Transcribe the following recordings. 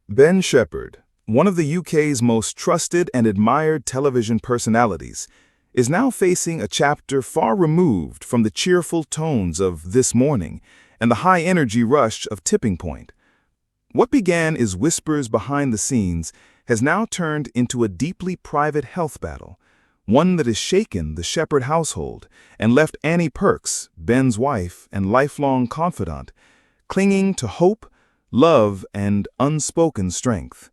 Ben Shephard, one of the UK's most trusted and admired television personalities, is now facing a chapter far removed from the cheerful tones of This Morning and the high-energy rush of Tipping Point. What began as whispers behind the scenes has now turned into a deeply private health battle, one that has shaken the Shephard household and left Annie Perks, Ben's wife and lifelong confidant, clinging to hope, love, and unspoken strength.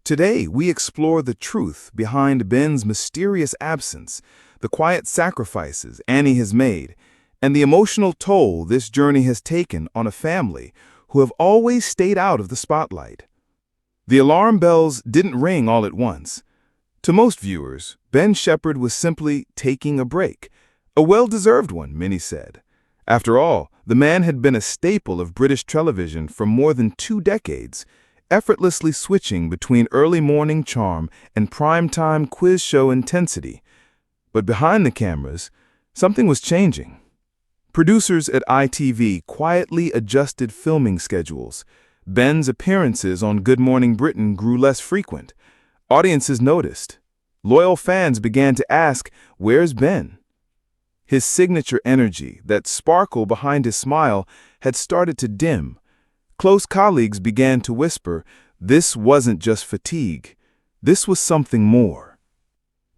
Today, we explore the truth behind Ben's mysterious absence, the quiet sacrifices Annie has made, and the emotional toll this journey has taken on a family who have always stayed out of the spotlight. The alarm bells didn't ring all at once. To most viewers, Ben Shephard was simply taking a break, a well-deserved one, many said. After all, the man had been a staple of British television for more than 2 decades, effortlessly switching between early morning charm and primetime quiz show intensity. But behind the cameras, something was changing. Producers at ITV quietly adjusted filming schedules. Ben's appearances on Good Morning Britain grew less frequent. Audiences noticed. Loyal fans began to ask, "Where's Ben?" His signature energy, that sparkle behind his smile, had started to dim. Close colleagues began to whisper, this wasn't just fatigue. This was something more.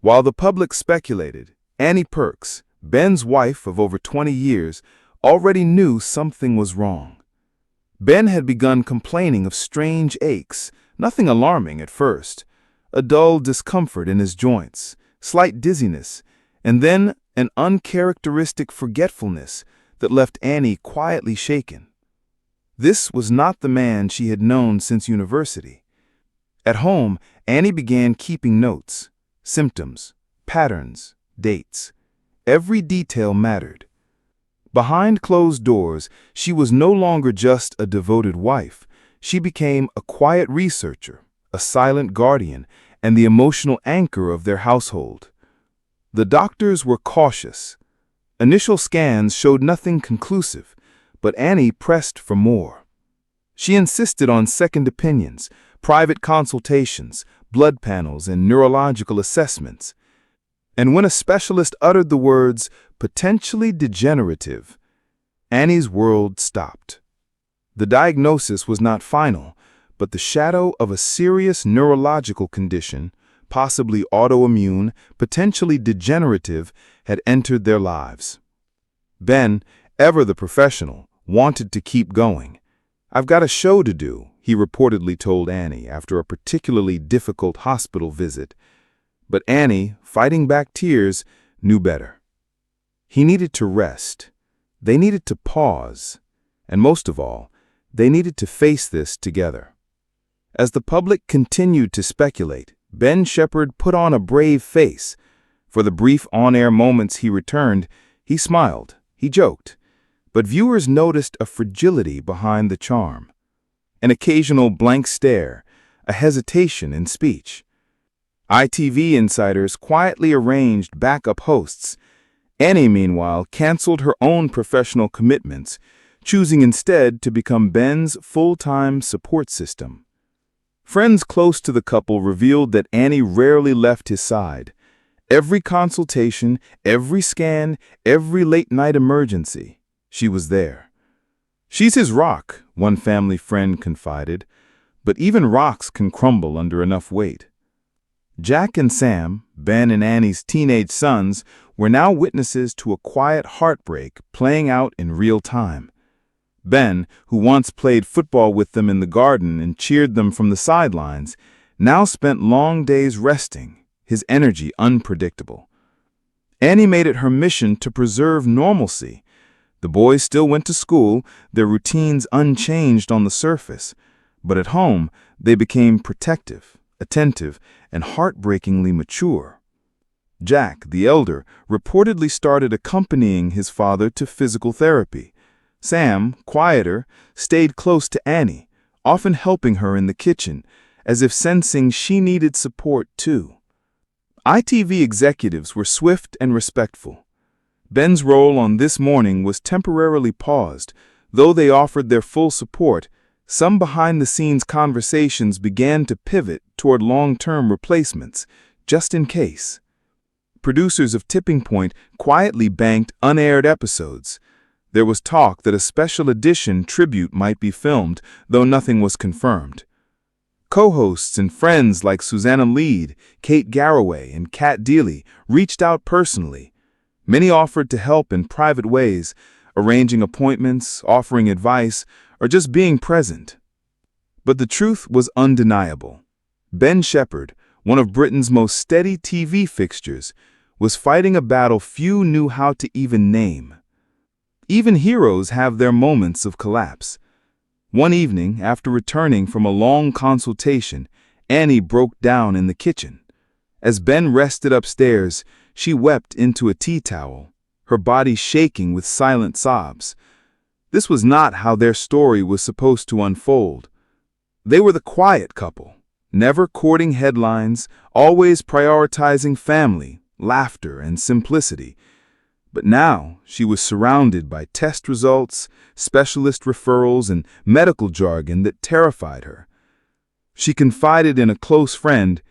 While the public speculated, Annie Perks, Ben's wife of over 20 years, already knew something was wrong. Ben had begun complaining of strange aches, nothing alarming at first. A dull discomfort in his joints, slight dizziness, and then an uncharacteristic forgetfulness that left Annie quietly shaken. This was not the man she had known since university. At home, Annie began keeping notes, symptoms, patterns, dates. Every detail mattered. Behind closed doors, she was no longer just a devoted wife. She became a quiet researcher, a silent guardian, and the emotional anchor of their household. The doctors were cautious. Initial scans showed nothing conclusive, but Annie pressed for more. She insisted on second opinions, private consultations, blood panels, and neurological assessments. And when a specialist uttered the words, potentially degenerative, Annie's world stopped. The diagnosis was not final, but the shadow of a serious neurological condition, possibly autoimmune, potentially degenerative, had entered their lives. Ben, ever the professional, wanted to keep going. "I've got a show to do," he reportedly told Annie after a particularly difficult hospital visit. But Annie, fighting back tears, knew better. He needed to rest. They needed to pause. And most of all, they needed to face this together. As the public continued to speculate, Ben Shephard put on a brave face. For the brief on-air moments he returned, he smiled, he joked. But viewers noticed a fragility behind the charm. An occasional blank stare, a hesitation in speech. ITV insiders quietly arranged backup hosts. Annie, meanwhile, canceled her own professional commitments, choosing instead to become Ben's full-time support system. Friends close to the couple revealed that Annie rarely left his side. Every consultation, every scan, every late-night emergency, she was there. "She's his rock," one family friend confided, but even rocks can crumble under enough weight. Jack and Sam, Ben and Annie's teenage sons, were now witnesses to a quiet heartbreak playing out in real time. Ben, who once played football with them in the garden and cheered them from the sidelines, now spent long days resting, his energy unpredictable. Annie made it her mission to preserve normalcy. The boys still went to school, their routines unchanged on the surface, but at home they became protective, attentive, and heartbreakingly mature. Jack, the elder, reportedly started accompanying his father to physical therapy. Sam, quieter, stayed close to Annie, often helping her in the kitchen, as if sensing she needed support too. ITV executives were swift and respectful. Ben's role on This Morning was temporarily paused. Though they offered their full support, Some behind-the-scenes conversations began to pivot toward long-term replacements, just in case. Producers of Tipping Point quietly banked unaired episodes. There was talk that a special edition tribute might be filmed, though nothing was confirmed. Co-hosts and friends like Susanna Lead, Kate Garraway, and Kat Deely reached out personally. Many offered to help in private ways, arranging appointments, offering advice, or just being present. But the truth was undeniable. Ben Shephard, one of Britain's most steady TV fixtures, was fighting a battle few knew how to even name. Even heroes have their moments of collapse. One evening, after returning from a long consultation, Annie broke down in the kitchen. As Ben rested upstairs, she wept into a tea towel, her body shaking with silent sobs. This was not how their story was supposed to unfold. They were the quiet couple, never courting headlines, always prioritizing family, laughter, and simplicity. But now she was surrounded by test results, specialist referrals, and medical jargon that terrified her. She confided in a close friend,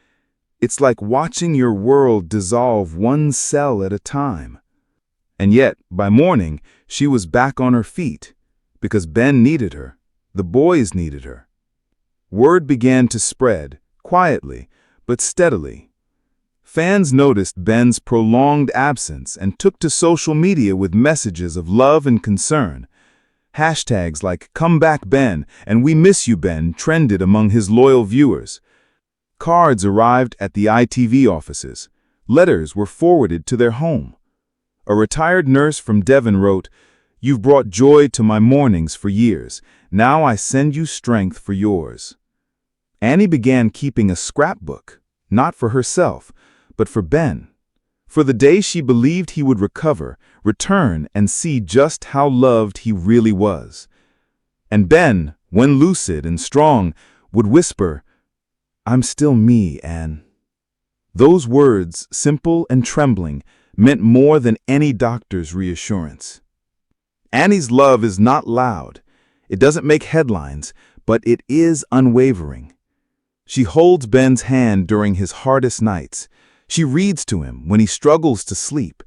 "It's like watching your world dissolve one cell at a time." And yet, by morning, she was back on her feet, because Ben needed her, the boys needed her. Word began to spread, quietly, but steadily. Fans noticed Ben's prolonged absence and took to social media with messages of love and concern. Hashtags like "Come back Ben" and "We miss you Ben" trended among his loyal viewers. Cards arrived at the ITV offices. Letters were forwarded to their home. A retired nurse from Devon wrote, "You've brought joy to my mornings for years. Now I send you strength for yours." Annie began keeping a scrapbook, not for herself, but for Ben, for the day she believed he would recover, return, and see just how loved he really was. And Ben, when lucid and strong, would whisper, "I'm still me, Anne." Those words, simple and trembling, meant more than any doctor's reassurance. Annie's love is not loud. It doesn't make headlines, but it is unwavering. She holds Ben's hand during his hardest nights. She reads to him when he struggles to sleep.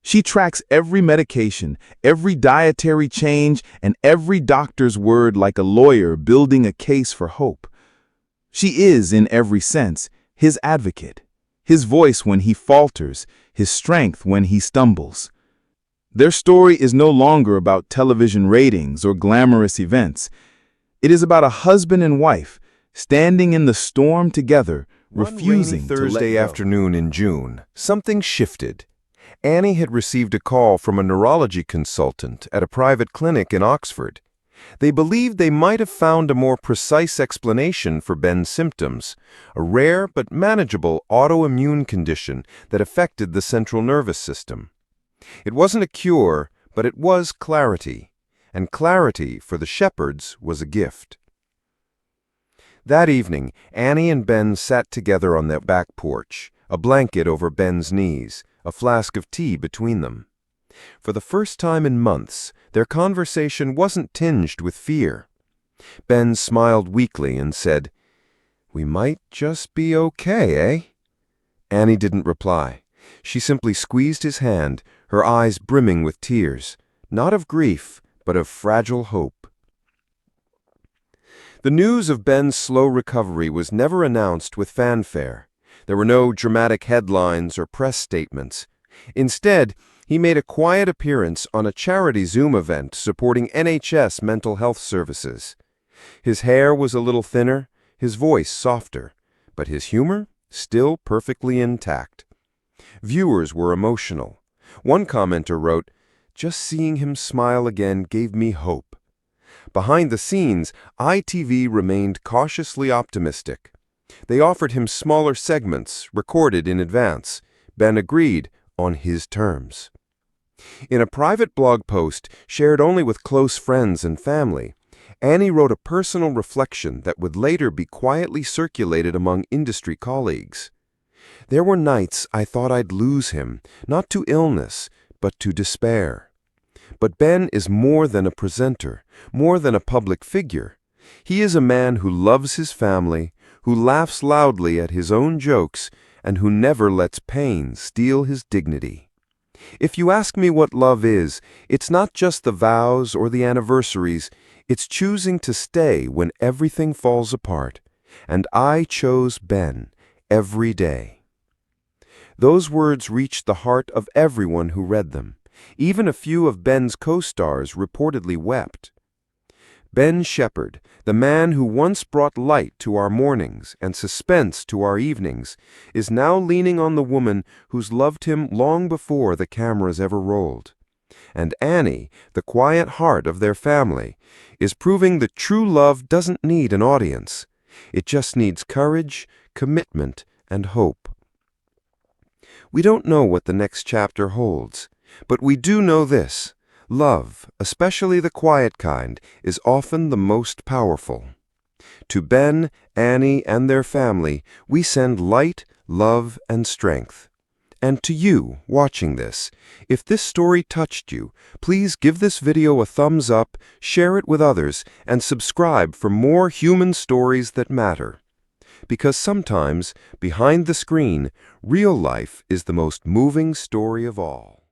She tracks every medication, every dietary change, and every doctor's word like a lawyer building a case for hope. She is, in every sense, his advocate, his voice when he falters, his strength when he stumbles. Their story is no longer about television ratings or glamorous events. It is about a husband and wife standing in the storm together, refusing to let go. One Thursday afternoon in June, something shifted. Annie had received a call from a neurology consultant at a private clinic in Oxford. They believed they might have found a more precise explanation for Ben's symptoms, a rare but manageable autoimmune condition that affected the central nervous system. It wasn't a cure, but it was clarity, and clarity for the Shephards was a gift. That evening, Annie and Ben sat together on their back porch, a blanket over Ben's knees, a flask of tea between them. For the first time in months, their conversation wasn't tinged with fear. Ben smiled weakly and said, "We might just be okay, eh?" Annie didn't reply. She simply squeezed his hand, her eyes brimming with tears, not of grief, but of fragile hope. The news of Ben's slow recovery was never announced with fanfare. There were no dramatic headlines or press statements. Instead, he made a quiet appearance on a charity Zoom event supporting NHS mental health services. His hair was a little thinner, his voice softer, but his humor still perfectly intact. Viewers were emotional. One commenter wrote, "Just seeing him smile again gave me hope." Behind the scenes, ITV remained cautiously optimistic. They offered him smaller segments, recorded in advance. Ben agreed on his terms. In a private blog post shared only with close friends and family, Annie wrote a personal reflection that would later be quietly circulated among industry colleagues. "There were nights I thought I'd lose him, not to illness, but to despair. But Ben is more than a presenter, more than a public figure. He is a man who loves his family, who laughs loudly at his own jokes, and who never lets pain steal his dignity. If you ask me what love is, it's not just the vows or the anniversaries, it's choosing to stay when everything falls apart. And I chose Ben every day. Those words reached the heart of everyone who read them. Even a few of Ben's co-stars reportedly wept. Ben Shephard, the man who once brought light to our mornings and suspense to our evenings, is now leaning on the woman who's loved him long before the cameras ever rolled. And Annie, the quiet heart of their family, is proving that true love doesn't need an audience. It just needs courage, commitment, and hope. We don't know what the next chapter holds, but we do know this. Love, especially the quiet kind, is often the most powerful. To Ben, Annie, and their family, we send light, love, and strength. And to you, watching this, if this story touched you, please give this video a thumbs up, share it with others, and subscribe for more human stories that matter. Because sometimes, behind the screen, real life is the most moving story of all.